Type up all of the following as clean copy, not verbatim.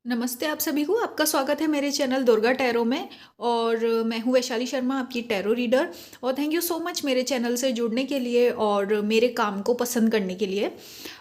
नमस्ते आप सभी को। आपका स्वागत है मेरे चैनल दुर्गा टैरो में। और मैं हूँ वैशाली शर्मा, आपकी टैरो रीडर। और थैंक यू सो मच मेरे चैनल से जुड़ने के लिए और मेरे काम को पसंद करने के लिए।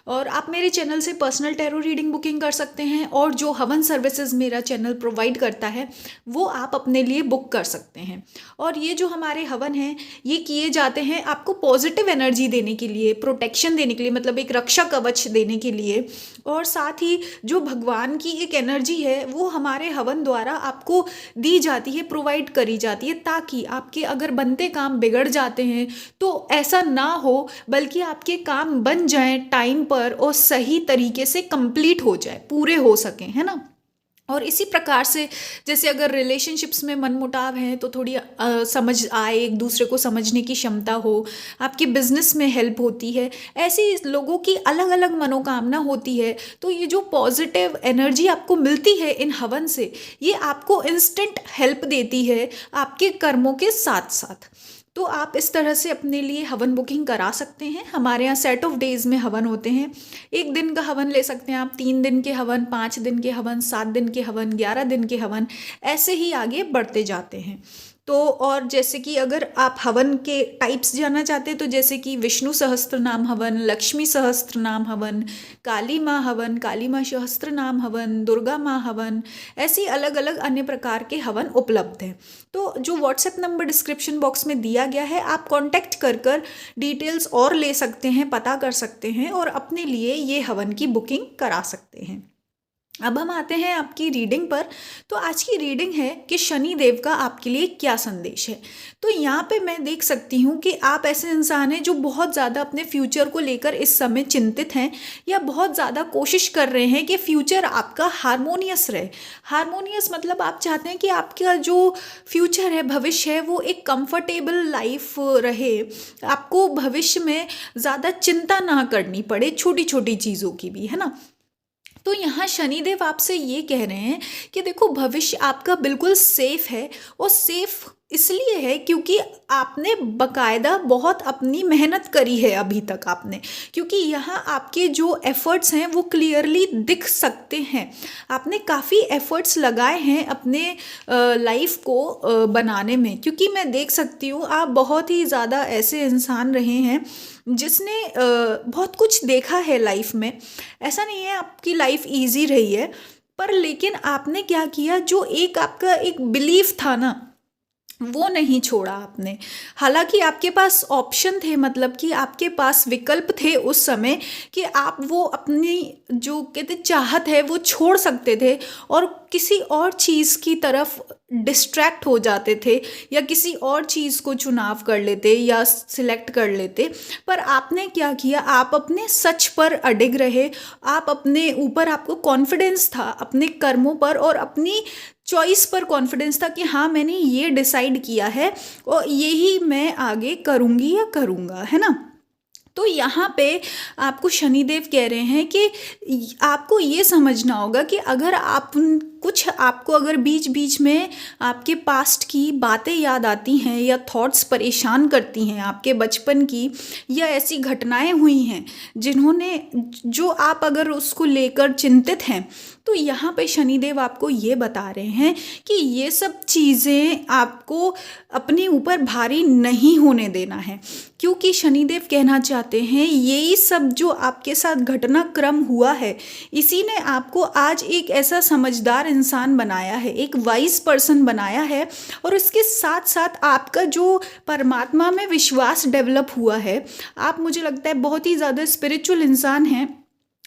और आप मेरे चैनल से पर्सनल टैरो रीडिंग बुकिंग कर सकते हैं, और जो हवन सर्विसेज मेरा चैनल प्रोवाइड करता है वो आप अपने लिए बुक कर सकते हैं। और ये जो हमारे हवन हैं ये किए जाते हैं आपको पॉजिटिव एनर्जी देने के लिए, प्रोटेक्शन देने के लिए, मतलब एक रक्षा कवच देने के लिए। और साथ ही जो भगवान की एक एनर्जी है वो हमारे हवन द्वारा आपको दी जाती है, प्रोवाइड करी जाती है, ताकि आपके अगर बनते काम बिगड़ जाते हैं तो ऐसा ना हो, बल्कि आपके काम बन जाएं टाइम पर और सही तरीके से कंप्लीट हो जाए, पूरे हो सकें, है ना। और इसी प्रकार से जैसे अगर रिलेशनशिप्स में मनमुटाव है तो थोड़ी समझ आए, एक दूसरे को समझने की क्षमता हो, आपके बिजनेस में हेल्प होती है, ऐसी लोगों की अलग अलग मनोकामना होती है। तो ये जो पॉजिटिव एनर्जी आपको मिलती है इन हवन से, ये आपको इंस्टेंट हेल्प देती है आपके कर्मों के साथ साथ। तो आप इस तरह से अपने लिए हवन बुकिंग करा सकते हैं। हमारे यहाँ सेट ऑफ डेज में हवन होते हैं। एक दिन का हवन ले सकते हैं आप, 3 दिन के हवन, 5 दिन के हवन, 7 दिन के हवन, 11 दिन के हवन, ऐसे ही आगे बढ़ते जाते हैं। तो और जैसे कि अगर आप हवन के टाइप्स जानना चाहते हैं तो जैसे कि विष्णु सहस्त्र नाम हवन, लक्ष्मी सहस्त्र नाम हवन, काली माँ हवन, काली माँ सहस्त्र नाम हवन, दुर्गा माँ हवन, ऐसी अलग अलग अन्य प्रकार के हवन उपलब्ध हैं। तो जो व्हाट्सएप नंबर डिस्क्रिप्शन बॉक्स में दिया गया है, आप कांटेक्ट कर कर डिटेल्स और ले सकते हैं, पता कर सकते हैं और अपने लिए ये हवन की बुकिंग करा सकते हैं। अब हम आते हैं आपकी रीडिंग पर। तो आज की रीडिंग है कि शनि देव का आपके लिए क्या संदेश है। तो यहाँ पे मैं देख सकती हूँ कि आप ऐसे इंसान हैं जो बहुत ज़्यादा अपने फ्यूचर को लेकर इस समय चिंतित हैं, या बहुत ज़्यादा कोशिश कर रहे हैं कि फ्यूचर आपका हारमोनियस रहे। हारमोनियस मतलब आप चाहते हैं कि आपका जो फ्यूचर है, भविष्य है, वो एक कंफर्टेबल लाइफ रहे, आपको भविष्य में ज़्यादा चिंता ना करनी पड़े छोटी छोटी चीज़ों की भी, है ना। तो यहाँ शनिदेव आपसे ये कह रहे हैं कि देखो, भविष्य आपका बिल्कुल सेफ है। और सेफ इसलिए है क्योंकि आपने बकायदा बहुत अपनी मेहनत करी है अभी तक आपने, क्योंकि यहाँ आपके जो एफर्ट्स हैं वो क्लियरली दिख सकते हैं। आपने काफ़ी एफर्ट्स लगाए हैं अपने लाइफ को बनाने में, क्योंकि मैं देख सकती हूँ आप बहुत ही ज़्यादा ऐसे इंसान रहे हैं जिसने बहुत कुछ देखा है लाइफ में। ऐसा नहीं है आपकी लाइफ इजी रही है, पर लेकिन आपने क्या किया, जो एक आपका एक बिलीफ था ना, वो नहीं छोड़ा आपने। हालांकि आपके पास ऑप्शन थे, मतलब कि आपके पास विकल्प थे उस समय कि आप वो अपनी जो कहते चाहत है वो छोड़ सकते थे और किसी और चीज़ की तरफ डिस्ट्रैक्ट हो जाते थे, या किसी और चीज़ को चुनाव कर लेते या सिलेक्ट कर लेते। पर आपने क्या किया, आप अपने सच पर अडिग रहे। आप अपने ऊपर, आपको कॉन्फिडेंस था अपने कर्मों पर और अपनी चॉइस पर कॉन्फिडेंस था कि हाँ, मैंने ये डिसाइड किया है और यही मैं आगे करूँगी या करूँगा, है ना। तो यहाँ पे आपको शनिदेव कह रहे हैं कि आपको ये समझना होगा कि अगर आप कुछ, आपको अगर बीच बीच में आपके पास्ट की बातें याद आती हैं या थॉट्स परेशान करती हैं आपके बचपन की, या ऐसी घटनाएं हुई हैं जिन्होंने, जो आप अगर उसको लेकर चिंतित हैं, तो यहाँ पे शनिदेव आपको ये बता रहे हैं कि ये सब चीज़ें आपको अपने ऊपर भारी नहीं होने देना है। क्योंकि शनिदेव कहना चाहते हैं यही सब जो आपके साथ घटनाक्रम हुआ है, इसी ने आपको आज एक ऐसा समझदार इंसान बनाया है, एक वाइज पर्सन बनाया है। और इसके साथ साथ आपका जो परमात्मा में विश्वास डेवलप हुआ है, आप, मुझे लगता है, बहुत ही ज़्यादा स्पिरिचुअल इंसान हैं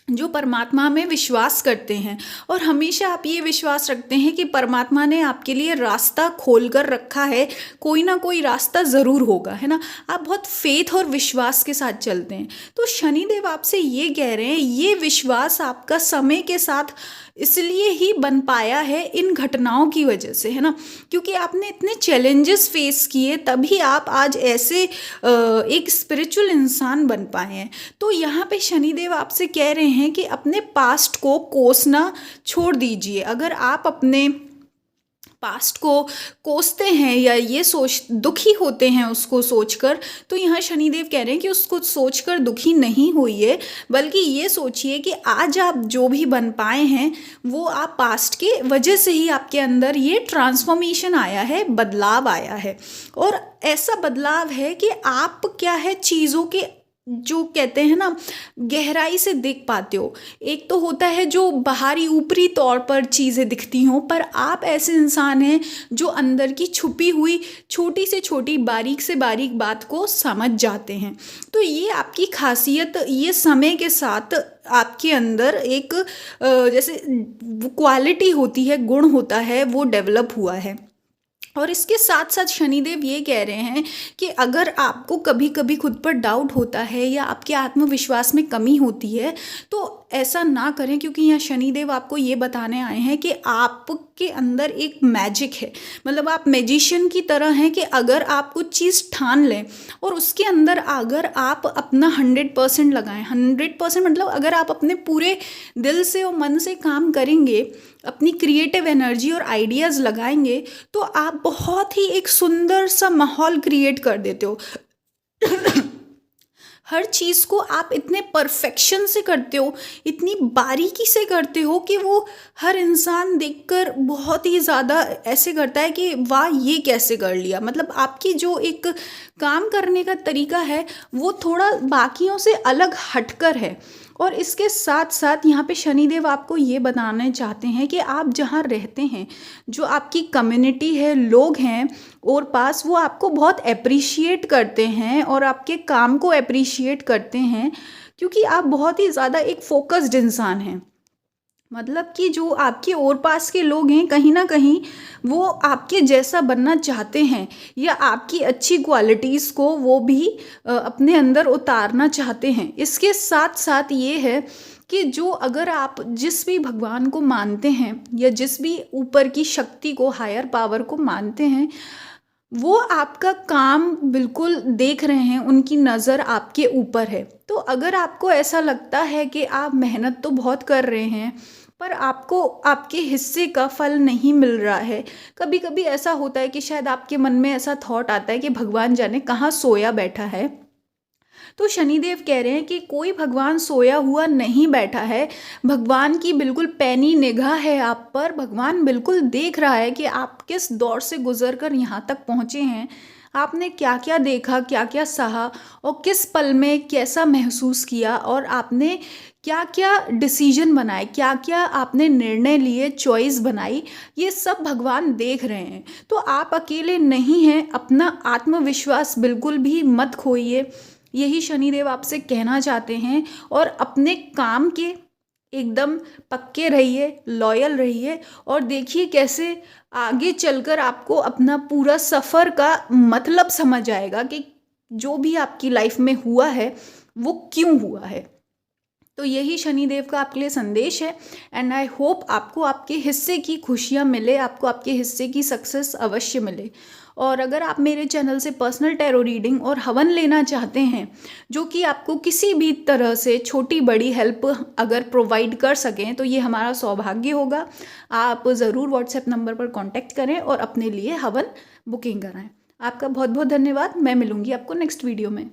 जो परमात्मा में विश्वास करते हैं। और हमेशा आप ये विश्वास रखते हैं कि परमात्मा ने आपके लिए रास्ता खोल कर रखा है, कोई ना कोई रास्ता ज़रूर होगा, है ना। आप बहुत फेथ और विश्वास के साथ चलते हैं। तो शनिदेव आपसे ये कह रहे हैं, ये विश्वास आपका समय के साथ इसलिए ही बन पाया है इन घटनाओं की वजह से, है ना। क्योंकि आपने इतने चैलेंजेस फेस किए, तभी आप आज ऐसे एक स्पिरिचुअल इंसान बन पाए हैं। तो यहाँ पे शनिदेव आपसे कह रहे हैं कि अपने पास्ट को कोसना छोड़ दीजिए। अगर आप अपने पास्ट को कोसते हैं या ये सोच दुखी होते हैं उसको सोचकर, तो यहाँ शनिदेव कह रहे हैं कि उसको सोचकर दुखी नहीं होइए, बल्कि ये सोचिए कि आज आप जो भी बन पाए हैं वो आप पास्ट के वजह से ही आपके अंदर ये ट्रांसफॉर्मेशन आया है, बदलाव आया है। और ऐसा बदलाव है कि आप क्या है चीज़ों के जो कहते हैं ना गहराई से देख पाते हो। एक तो होता है जो बाहरी ऊपरी तौर पर चीज़ें दिखती हों, पर आप ऐसे इंसान हैं जो अंदर की छुपी हुई छोटी से छोटी बारीक से बारीक बात को समझ जाते हैं। तो ये आपकी खासियत ये समय के साथ आपके अंदर एक जैसे क्वालिटी होती है, गुण होता है, वो डेवलप हुआ है। और इसके साथ साथ शनिदेव ये कह रहे हैं कि अगर आपको कभी कभी खुद पर डाउट होता है या आपके आत्मविश्वास में कमी होती है, तो ऐसा ना करें, क्योंकि यहाँ शनिदेव आपको ये बताने आए हैं कि आपके अंदर एक मैजिक है। मतलब आप मैजिशियन की तरह हैं कि अगर आप कुछ चीज़ ठान लें और उसके अंदर अगर आप अपना 100% लगाएं, 100% मतलब अगर आप अपने पूरे दिल से और मन से काम करेंगे, अपनी क्रिएटिव एनर्जी और आइडियाज़ लगाएंगे, तो आप बहुत ही एक सुंदर सा माहौल क्रिएट कर देते हो। हर चीज़ को आप इतने परफेक्शन से करते हो, इतनी बारीकी से करते हो कि वो हर इंसान देखकर बहुत ही ज़्यादा ऐसे करता है कि वाह ये कैसे कर लिया। मतलब आपकी जो एक काम करने का तरीका है वो थोड़ा बाकियों से अलग हटकर है। और इसके साथ साथ यहाँ पे शनिदेव आपको ये बताना चाहते हैं कि आप जहाँ रहते हैं, जो आपकी कम्युनिटी है, लोग हैं और पास, वो आपको बहुत अप्रिशिएट करते हैं और आपके काम को अप्रिशिएट करते हैं, क्योंकि आप बहुत ही ज़्यादा एक फोकस्ड इंसान हैं। मतलब कि जो आपके और पास के लोग हैं कहीं ना कहीं वो आपके जैसा बनना चाहते हैं या आपकी अच्छी क्वालिटीज़ को वो भी अपने अंदर उतारना चाहते हैं। इसके साथ साथ ये है कि जो अगर आप जिस भी भगवान को मानते हैं या जिस भी ऊपर की शक्ति को, हायर पावर को मानते हैं, वो आपका काम बिल्कुल देख रहे हैं, उनकी नज़र आपके ऊपर है। तो अगर आपको ऐसा लगता है कि आप मेहनत तो बहुत कर रहे हैं पर आपको आपके हिस्से का फल नहीं मिल रहा है, कभी कभी ऐसा होता है कि शायद आपके मन में ऐसा थॉट आता है कि भगवान जाने कहाँ सोया बैठा है, तो शनिदेव कह रहे हैं कि कोई भगवान सोया हुआ नहीं बैठा है। भगवान की बिल्कुल पैनी निगाह है आप पर। भगवान बिल्कुल देख रहा है कि आप किस दौर से गुजर कर यहाँ तक पहुँचे हैं, आपने क्या क्या देखा, क्या क्या सहा और किस पल में कैसा महसूस किया, और आपने क्या क्या डिसीजन बनाए, क्या क्या आपने निर्णय लिए, चॉइस बनाई, ये सब भगवान देख रहे हैं। तो आप अकेले नहीं हैं, अपना आत्मविश्वास बिल्कुल भी मत खोइए, यही शनिदेव आपसे कहना चाहते हैं। और अपने काम के एकदम पक्के रहिए, लॉयल रहिए और देखिए कैसे आगे चलकर आपको अपना पूरा सफ़र का मतलब समझ आएगा कि जो भी आपकी लाइफ में हुआ है वो क्यों हुआ है। तो यही शनिदेव का आपके लिए संदेश है। एंड आई होप आपको आपके हिस्से की खुशियाँ मिले, आपको आपके हिस्से की सक्सेस अवश्य मिले। और अगर आप मेरे चैनल से पर्सनल टैरो रीडिंग और हवन लेना चाहते हैं, जो कि आपको किसी भी तरह से छोटी बड़ी हेल्प अगर प्रोवाइड कर सकें, तो ये हमारा सौभाग्य होगा। आप ज़रूर व्हाट्सएप नंबर पर कांटेक्ट करें और अपने लिए हवन बुकिंग कराएं। आपका बहुत बहुत धन्यवाद। मैं मिलूंगी आपको नेक्स्ट वीडियो में।